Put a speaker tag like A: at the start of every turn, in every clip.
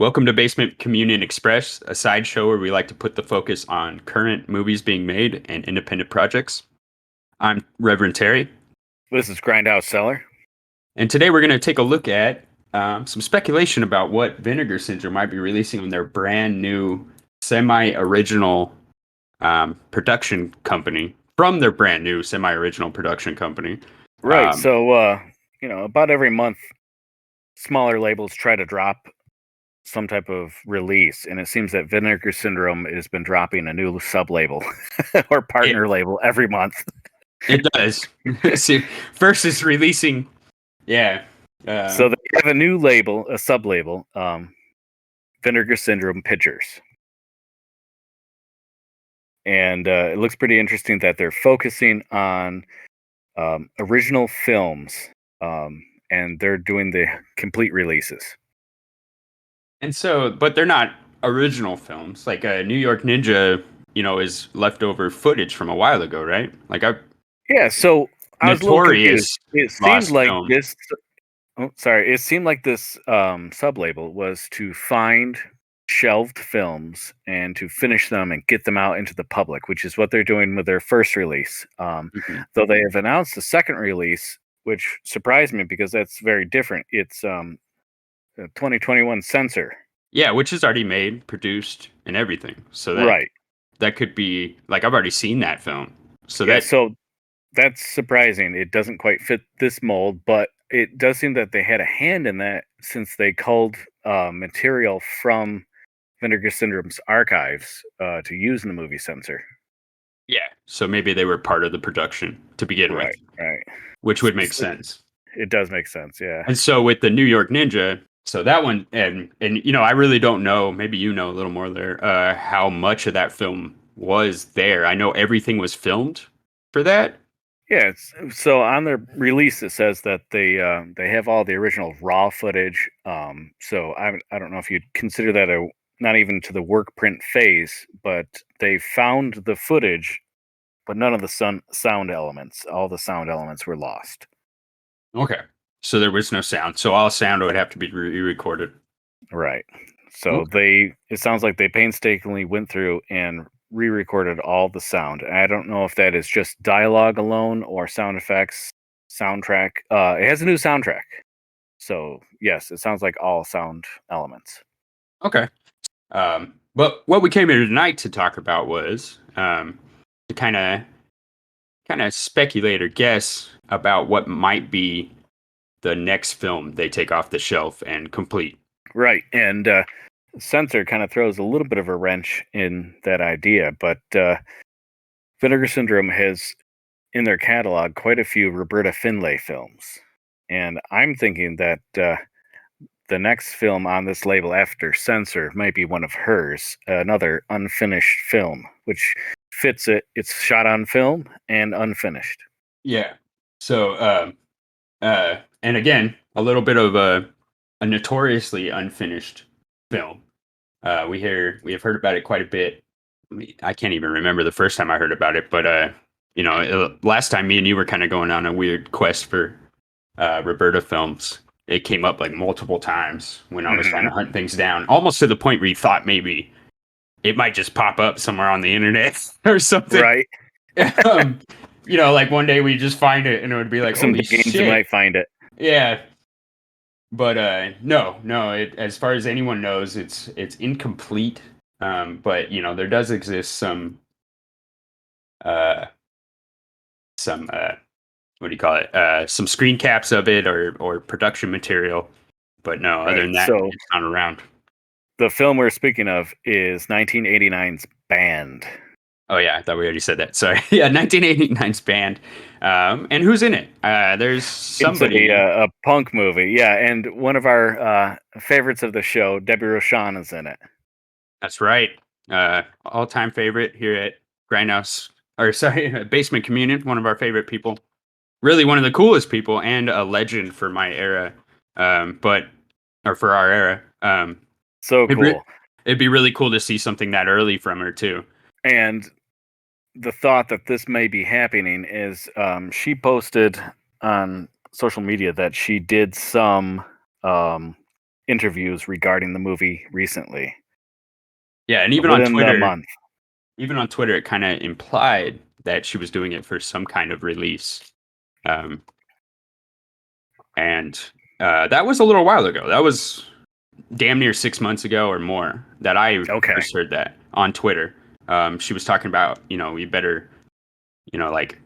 A: Welcome to Basement Communion Express, a sideshow where we like to put the focus on current movies being made and independent projects. I'm Reverend Terry,
B: This is GrindhouseCellar.
A: and today we're going to take a look at some speculation about what Vinegar Syndrome might be releasing on their brand new semi-original production company, from their brand new semi-original production company.
B: Right. So, about every month, smaller labels try to drop some type of release, and it seems that Vinegar Syndrome has been dropping a new sub-label or partner label every month.
A: It does. See, first is releasing, yeah.
B: So they have a new label, a sub-label, Vinegar Syndrome Pictures. And it looks pretty interesting that they're focusing on original films, and they're doing the complete releases.
A: And so, but they're not original films. Like New York Ninja, is leftover footage from a while ago, right?
B: Yeah, so I was a little confused. It seemed like
A: film.
B: this. Oh, sorry. It seemed like this sub-label was to find shelved films and to finish them and get them out into the public, which is what they're doing with their first release. Though they have announced the second release, which surprised me because that's very different. It's 2021 Censor.
A: Yeah, which is already made, produced, and everything. So that could be like I've already seen that film. So
B: that's surprising. It doesn't quite fit this mold, but it does seem that they had a hand in that since they culled material from Vinegar Syndrome's archives to use in the movie Censor.
A: Yeah, so maybe they were part of the production to begin with.
B: Right.
A: Which would make sense.
B: It does make sense, yeah.
A: And so with the New York Ninja, so that one, and I really don't know, maybe you know a little more there, how much of that film was there. I know everything was filmed for that.
B: Yeah, so on their release it says that they have all the original raw footage. So I don't know if you'd consider that not even to the work print phase, but they found the footage, but none of the sound elements. All the sound elements were lost.
A: Okay. So there was no sound. So all sound would have to be re-recorded.
B: Right. So it sounds like they painstakingly went through and re-recorded all the sound. I don't know if that is just dialogue alone or sound effects, soundtrack. It has a new soundtrack. So yes, it sounds like all sound elements.
A: Okay. But what we came here tonight to talk about was to kind of speculate or guess about what might be the next film they take off the shelf and complete.
B: Right. And Censor kind of throws a little bit of a wrench in that idea, but Vinegar Syndrome has in their catalog quite a few Roberta Findlay films. And I'm thinking that the next film on this label after Censor might be one of hers, another unfinished film, which fits it. It's shot on film and unfinished.
A: Yeah. So, and again, a little bit of a notoriously unfinished film. We have heard about it quite a bit. I can't even remember the first time I heard about it, but last time me and you were kind of going on a weird quest for Roberta films. It came up like multiple times when I was trying to hunt things down, almost to the point where you thought maybe it might just pop up somewhere on the internet or something.
B: Right.
A: Like one day we just find it and it would be like,
B: some
A: holy
B: games
A: shit.
B: You might find it.
A: Yeah. But no. As far as anyone knows, it's incomplete. But there does exist some what do you call it? Some screen caps of it or production material. But no, other than that, it's not around.
B: The film we're speaking of is 1989's Band.
A: Oh yeah, I thought we already said that. Sorry. Yeah, 1989's Band. And who's in it? There's somebody.
B: It's a punk movie. Yeah, and one of our favorites of the show, Debbie Rochon, is in it.
A: That's right. All-time favorite here at Basement Communion. One of our favorite people. Really one of the coolest people and a legend for my era. For our era.
B: So cool.
A: It'd be really cool to see something that early from her too.
B: And the thought that this may be happening is she posted on social media that she did some interviews regarding the movie recently.
A: Yeah, and even
B: Within the month.
A: it kind of implied that she was doing it for some kind of release. And that was a little while ago. That was damn near 6 months ago or more that I first heard that on Twitter. She was talking about, you better, like,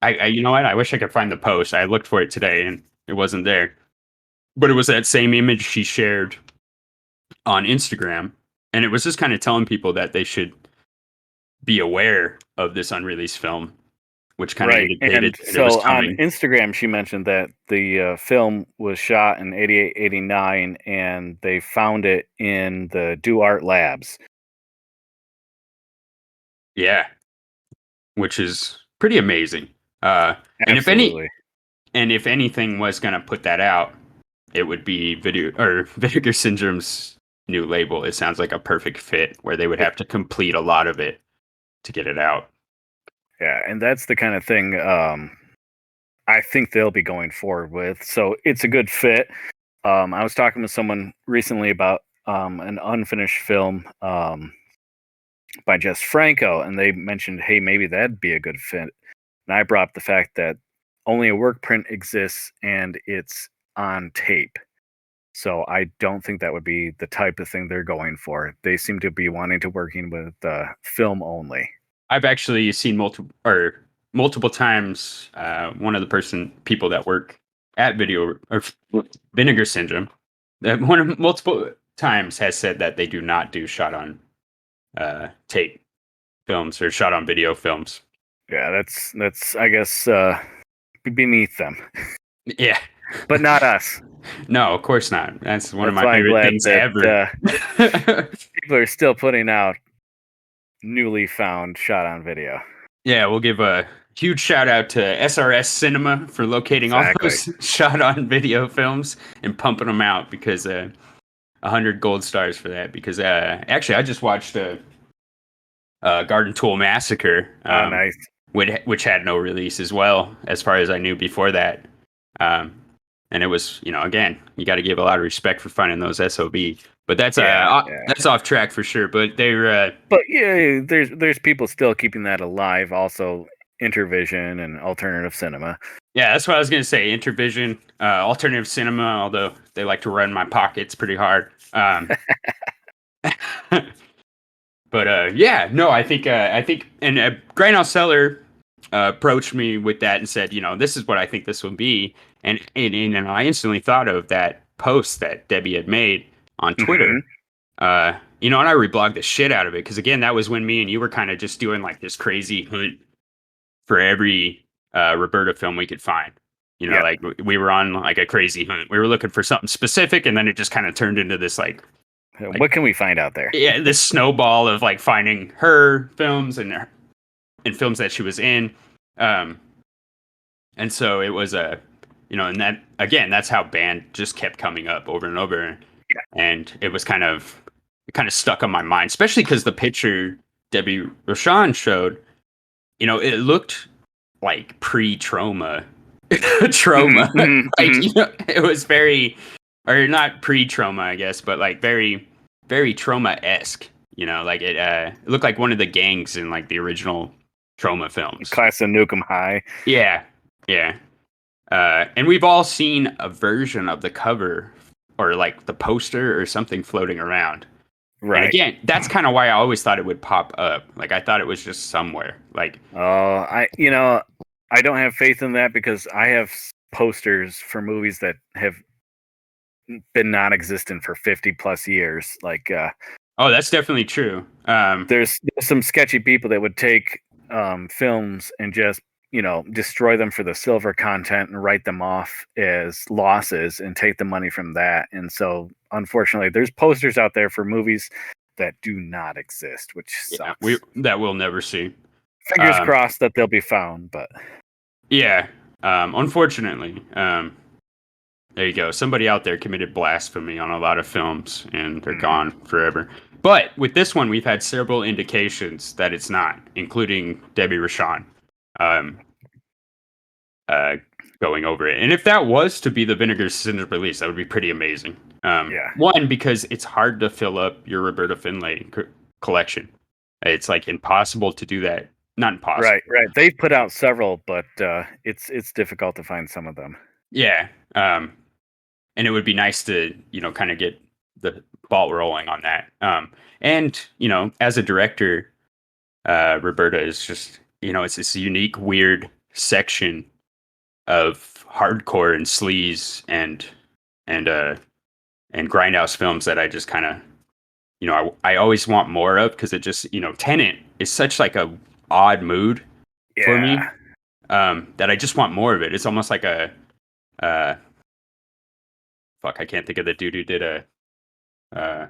A: you know what? I wish I could find the post. I looked for it today and it wasn't there. But it was that same image she shared on Instagram. And it was just kind of telling people that they should be aware of this unreleased film, which kind of indicated
B: and
A: it was
B: so on
A: coming.
B: Instagram, she mentioned that the film was shot in 88, 89, and they found it in the Do Art Labs.
A: Yeah, which is pretty amazing. And
B: Absolutely.
A: if anything was going to put that out, it would be Vinegar Syndrome's new label. It sounds like a perfect fit where they would have to complete a lot of it to get it out.
B: Yeah, and that's the kind of thing I think they'll be going forward with. So it's a good fit. I was talking with someone recently about an unfinished film by Jess Franco, and they mentioned, hey, maybe that'd be a good fit. And I brought up the fact that only a work print exists and it's on tape. So I don't think that would be the type of thing they're going for. They seem to be wanting to working with film only.
A: I've actually seen multiple times. One of the people that work at Vinegar Syndrome, that multiple times has said that they do not do shot on tape films or shot on video films.
B: Yeah, that's I guess beneath them.
A: Yeah,
B: but not us.
A: No, of course not. That's one of my favorite things ever.
B: People are still putting out newly found shot on video.
A: Yeah, we'll give a huge shout out to SRS Cinema for locating all those shot on video films and pumping them out, because 100 gold stars for that. Because actually, I just watched Garden Tool Massacre,
B: nice,
A: which had no release as well, as far as I knew before that. And it was, again, you got to give a lot of respect for finding those SOB. But that's that's off track for sure. But they're
B: but yeah, there's people still keeping that alive. Also, Intervision and alternative cinema.
A: Yeah, that's what I was gonna say. Intervision, alternative cinema. Although they like to run my pockets pretty hard. But yeah, no, I think, and GrindhouseCellar approached me with that and said, this is what I think this will be, and I instantly thought of that post that Debbie had made on Twitter. And I reblogged the shit out of it, because again, that was when me and you were kind of just doing like this crazy hunt for every Roberta film we could find. Like we were on like a crazy hunt. We were looking for something specific, and then it just kind of turned into this like
B: what can we find out there?
A: Yeah, this snowball of like finding her films and films that she was in. And so it was and that, again, that's how Band just kept coming up over and over. Yeah. And it was kind of stuck on my mind, especially because the picture Debbie Rochon showed, it looked like pre-trauma. Trauma. It was very, or not pre-trauma, I guess, but like very, very trauma-esque. Like it looked like one of the gangs in like the original Trauma films.
B: Class of Nukem High.
A: Yeah. And we've all seen a version of the cover or like the poster or something floating around. Right. And again, that's kind of why I always thought it would pop up. Like I thought it was just somewhere. Like,
B: I don't have faith in that, because I have posters for movies that have been non-existent for 50 plus years. Like,
A: oh, that's definitely true.
B: There's some sketchy people that would take films and just destroy them for the silver content and write them off as losses and take the money from that. And so, unfortunately, there's posters out there for movies that do not exist, which sucks.
A: That we'll never see.
B: Fingers crossed that they'll be found, but
A: yeah, unfortunately, there you go. Somebody out there committed blasphemy on a lot of films, and they're gone forever. But with this one, we've had several indications that it's not, including Debbie Rochon. going over it. And if that was to be the Vinegar Syndrome release, that would be pretty amazing.
B: Yeah.
A: One, because it's hard to fill up your Roberta Finlay collection. It's like impossible to do that. Not impossible.
B: Right. They've put out several, but it's difficult to find some of them.
A: Yeah. And it would be nice to, kind of get the ball rolling on that. And, as a director, Roberta is just, it's this unique, weird section of hardcore and sleaze and grindhouse films that I just kind of, I always want more of, because it just, Tenet is such like a odd mood for me, that I just want more of it. It's almost like a fuck, I can't think of the dude who did I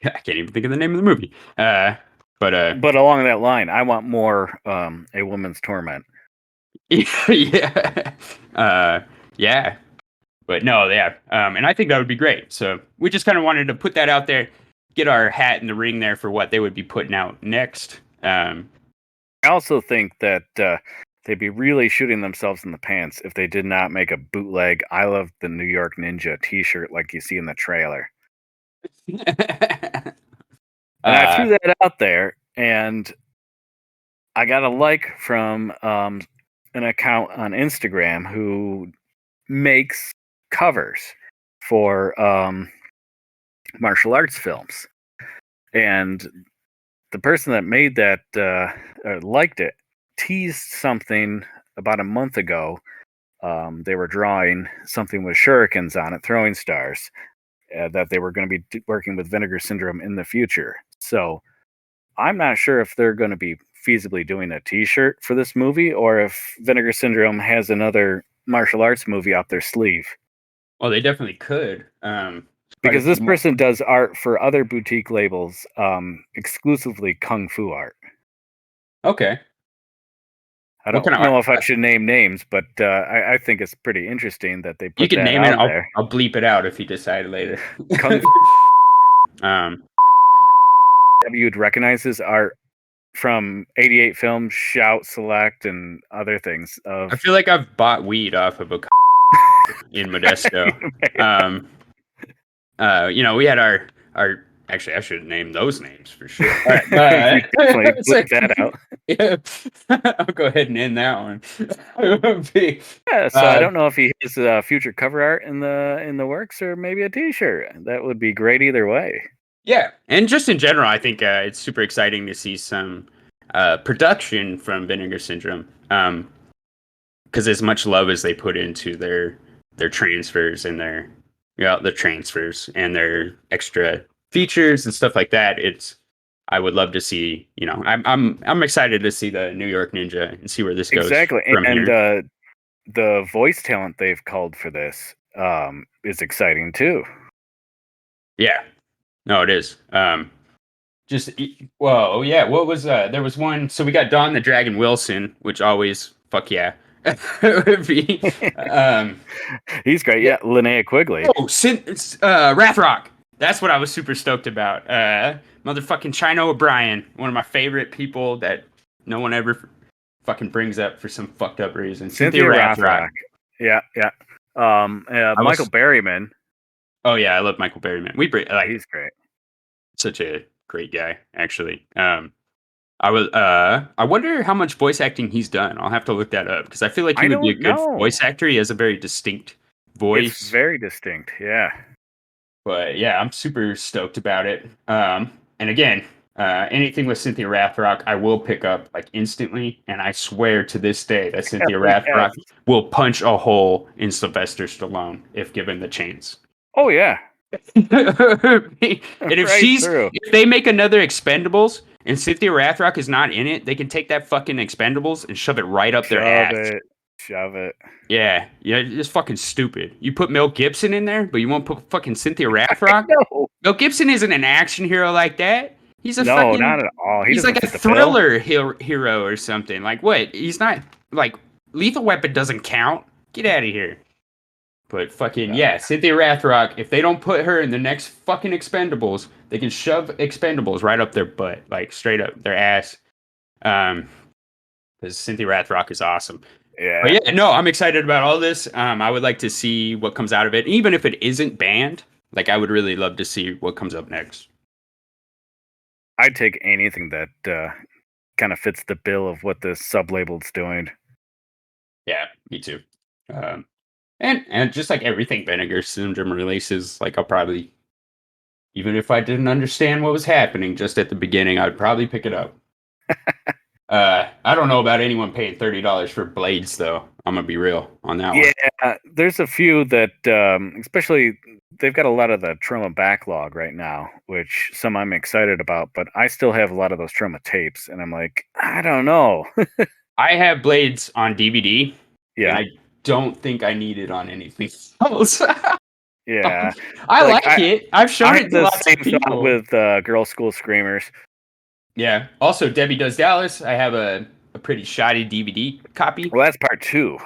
A: can't even think of the name of the movie. But
B: along that line, I want more A Woman's Torment.
A: Yeah. Yeah. But no, yeah. And I think that would be great. So we just kind of wanted to put that out there, get our hat in the ring there for what they would be putting out next.
B: I also think that they'd be really shooting themselves in the pants if they did not make a bootleg I Love the New York Ninja t-shirt like you see in the trailer. And I threw that out there, and I got a like from an account on Instagram who makes covers for martial arts films. And the person that made that liked it teased something about a month ago. They were drawing something with shurikens on it, throwing stars, that they were going to be working with Vinegar Syndrome in the future. So I'm not sure if they're going to be feasibly doing a t-shirt for this movie, or if Vinegar Syndrome has another martial arts movie up their sleeve.
A: Well, they definitely could.
B: Because this person does art for other boutique labels, exclusively kung fu art.
A: Okay.
B: I don't know if I should name names, but I think it's pretty interesting that they put
A: you can
B: that
A: name it.
B: there.
A: I'll bleep it out if you decide later.
B: Kung you'd recognize his art from 88 Films, Shout, Select, and other things.
A: I feel like I've bought weed off of a in Modesto. We had our actually, I should name those names for sure. All right,
B: bleep that out.
A: Yeah, I'll go ahead and end that one.
B: I don't know if he has future cover art in the works, or maybe a T-shirt. That would be great either way.
A: Yeah, and just in general, I think it's super exciting to see some production from Vinegar Syndrome, because as much love as they put into their transfers and their extra features and stuff like that, I would love to see. I'm excited to see the New York Ninja and see where this goes.
B: Exactly,
A: from
B: and
A: here.
B: The voice talent they've called for this is exciting too.
A: Yeah. No, it is. What was there was one, so we got Don the Dragon Wilson, which always, fuck yeah. Would be,
B: he's great. Yeah, Linnea Quigley.
A: Oh, Rathrock. That's what I was super stoked about. Motherfucking Chino O'Brien, one of my favorite people that no one ever fucking brings up for some fucked up reason.
B: Cynthia Rathrock. Yeah. Michael Berryman.
A: Oh yeah, I love Michael Berryman.
B: He's great.
A: Such a great guy, actually. I wonder how much voice acting he's done. I'll have to look that up, because I feel like he would be a good voice actor. He has a very distinct voice.
B: It's very distinct, yeah.
A: But yeah, I'm super stoked about it. And again, anything with Cynthia Rathrock, I will pick up like instantly. And I swear to this day that Cynthia Rathrock will punch a hole in Sylvester Stallone if given the chance.
B: Oh yeah.
A: And if they make another Expendables and Cynthia Rathrock is not in it, they can take that fucking Expendables and shove it right up their ass.
B: Shove it.
A: Yeah, it's fucking stupid. You put Mel Gibson in there, but you won't put fucking Cynthia Rathrock?
B: No.
A: Mel Gibson isn't an action hero like that. He's
B: not at all.
A: He's like a thriller hero or something. Like what? He's not like Lethal Weapon doesn't count. Get out of here. But fucking Cynthia Rathrock, if they don't put her in the next fucking Expendables, they can shove Expendables right up their butt, like straight up their ass. Because Cynthia Rathrock is awesome. But
B: Yeah,
A: yeah, no, I'm excited about all this. I would like to see what comes out of it, even if it isn't banned. Like, I would really love to see what comes up next.
B: I'd take anything that kind of fits the bill of what this sub-label's doing.
A: Yeah, me too. Um, and just like everything Vinegar Syndrome releases, like I'll probably, even if I didn't understand what was happening just at the beginning, I'd probably pick it up. I don't know about anyone paying $30 for blades, though. I'm gonna be real on that one.
B: Yeah, there's a few that, especially they've got a lot of the Troma backlog right now, which some I'm excited about, but I still have a lot of those Troma tapes, and I'm like, I don't know.
A: I have blades on DVD, and
B: Yeah,
A: I don't think I need it on anything else.
B: yeah.
A: I
B: Like
A: like it. I've
B: I
A: shown
B: have
A: it to
B: the
A: lots of
B: same thought
A: people.
B: with Girl School Screamers.
A: Yeah. Also, Debbie Does Dallas. I have a pretty shoddy DVD copy.
B: Well, that's part two.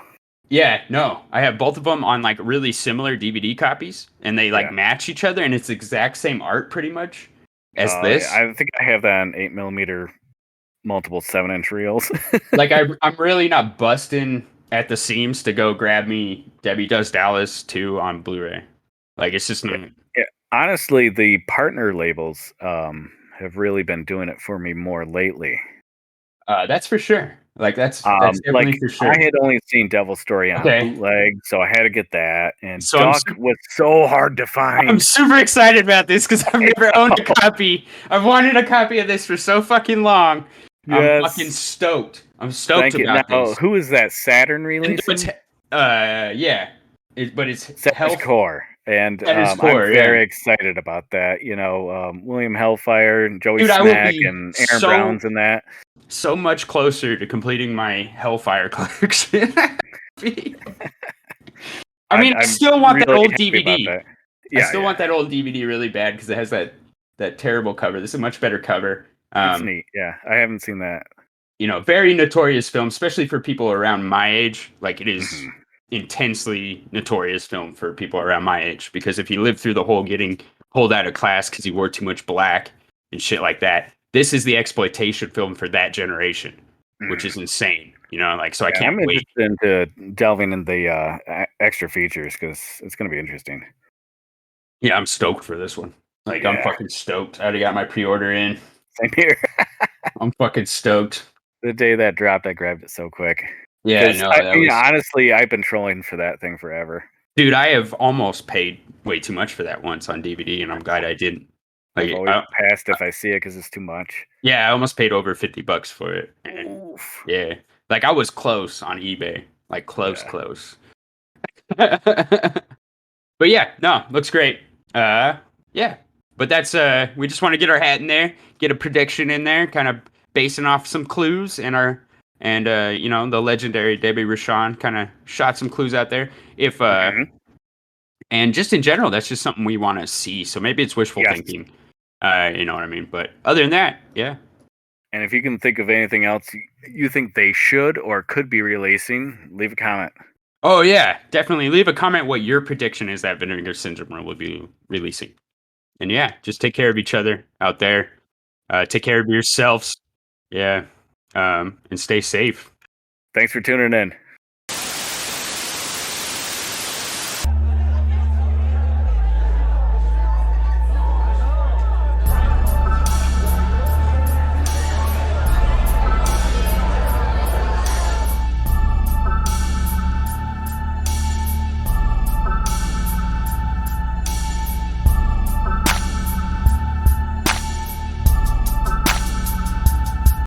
A: Yeah, no, I have both of them on like really similar DVD copies, and they like
B: Yeah.
A: match each other, and it's the exact same art pretty much as
B: Yeah,
A: this.
B: I think I have that on 8mm multiple 7-inch reels.
A: Like I'm really not busting at the seams to go grab me Debbie Does Dallas 2 on Blu-ray. Like it's just not.
B: Yeah, honestly, the partner labels have really been doing it for me more lately.
A: That's for sure. Like that's
B: Like
A: definitely for
B: I
A: sure.
B: had only seen Devil Story on
A: Okay,
B: bootleg, so I had to get that. And
A: so
B: Duck was so hard to
A: I'm
B: find.
A: super excited about this because I've never owned a copy. I've wanted a copy of this for so fucking long. I'm fucking
B: Yes,
A: stoked. I'm stoked
B: thank you.
A: about
B: Now,
A: this.
B: who is that? Saturn
A: And it's
B: releasing?
A: yeah, but it's
B: Saturn's
A: health
B: Core, and
A: at its
B: I'm
A: core. Yeah,
B: very excited about that. William Hellfire and Joey
A: dude, I will
B: Snack
A: be
B: and Aaron Brown's in that.
A: so much closer to completing my Hellfire collection. I mean, I
B: I'm
A: still want that
B: really
A: old
B: happy about
A: DVD.
B: that.
A: I
B: Yeah,
A: still
B: yeah,
A: want that old DVD really bad because it has that terrible cover. This is a much better cover.
B: it's neat. Yeah, I haven't seen that.
A: Very notorious film, especially for people around my age. Like it is
B: Hmm.
A: intensely notorious film for people around my age because if you lived through the whole getting pulled out of class because you wore too much black and shit like that, this is the exploitation film for that generation, which
B: Hmm.
A: is insane. Like so I
B: Yeah,
A: can't
B: I'm
A: wait.
B: interested into delving in the extra features because it's going to be interesting.
A: Yeah, I'm stoked for this one. Like I'm
B: Yeah,
A: fucking stoked. I already got my pre-order in.
B: same here.
A: I'm fucking stoked.
B: The day that dropped, I grabbed it so quick.
A: Yeah,
B: Because
A: no,
B: I
A: that
B: mean,
A: was
B: honestly, I've been trolling for that thing forever.
A: dude. I have almost paid way too much for that once on DVD, and I'm glad I didn't.
B: I've
A: Like,
B: always passed if I see it because it's too much.
A: yeah, I almost paid over $50 for it, and
B: Oof.
A: yeah, like I was close on eBay, like close,
B: Yeah.
A: close. But yeah, no, looks great. Yeah, but that's we just want to get our hat in there, get a prediction in there, kind of basing off some clues and the legendary Debbie Rochon kind of shot some clues out there. If
B: Mhm.
A: and just in general, that's just something we want to see. So maybe it's wishful
B: Yes.
A: thinking. You know what I mean? But other than that, yeah.
B: And if you can think of anything else you think they should or could be releasing, leave a comment.
A: Oh yeah, definitely. Leave a comment what your prediction is that Vinegar Syndrome will be releasing. And yeah, just take care of each other out there. Take care of yourselves. Yeah. And stay safe.
B: Thanks for tuning in.